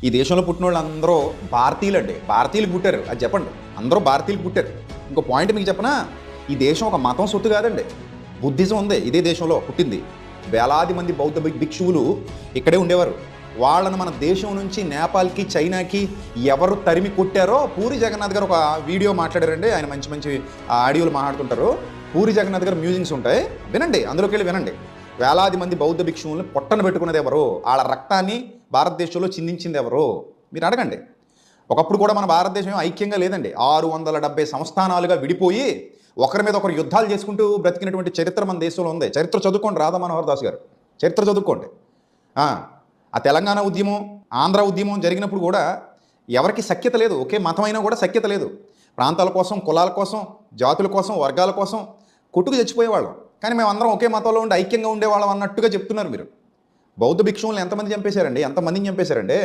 ఈ దేశంలో పుట్టిన వాళ్ళు అందరూ భారతీయులు అండి. భారతీయులు పుట్టారు, అది చెప్పండి. అందరూ భారతీయులు పుట్టారు. ఇంకో పాయింట్ మీకు చెప్పనా, ఈ దేశం ఒక మతం సొత్తు కాదండి. బుద్ధిజం ఉంది ఇదే దేశంలో పుట్టింది. వేలాది మంది బౌద్ధ భిక్షువులు ఇక్కడే ఉండేవారు. వాళ్ళని మన దేశం నుంచి నేపాల్కి, చైనాకి ఎవరు తరిమి కొట్టారో పూరి జగన్నాథ్ గారు ఒక వీడియో మాట్లాడారండి. ఆయన మంచి మంచి ఆడియోలు మాట్లాడుతుంటారు. పూరి జగన్నాథ్ గారు మ్యూజిక్స్ ఉంటాయి, వినండి, అందులోకి వెళ్ళి వినండి. వేలాది మంది బౌద్ధ భిక్షువులను పొట్టన పెట్టుకున్నది ఎవరు, వాళ్ళ రక్తాన్ని భారతదేశంలో చిందించింది ఎవరు మీరు అడగండి. ఒకప్పుడు కూడా మన భారతదేశం ఐక్యంగా లేదండి. 670 సంస్థానాలుగా విడిపోయి ఒకరి మీద ఒకరు యుద్ధాలు చేసుకుంటూ బ్రతికినటువంటి చరిత్ర మన దేశంలో ఉంది. చరిత్ర చదువుకోండి, రాధా మనోహర్ దాస్ గారు చరిత్ర చదువుకోండి. ఆ తెలంగాణ ఉద్యమం, ఆంధ్ర ఉద్యమం జరిగినప్పుడు కూడా ఎవరికి సఖ్యత లేదు. ఒకే మతమైనా కూడా సఖ్యత లేదు. ప్రాంతాల కోసం, కులాల కోసం, జాతుల కోసం, వర్గాల కోసం కొట్టుకు చచ్చిపోయేవాళ్ళం. కానీ మేమందరం ఒకే మతంలో ఉండి ఐక్యంగా ఉండేవాళ్ళం అన్నట్టుగా చెప్తున్నారు మీరు. బౌద్ధ భిక్షువులను ఎంతమంది చంపేశారండి, ఎంతమందిని చంపేశారండి.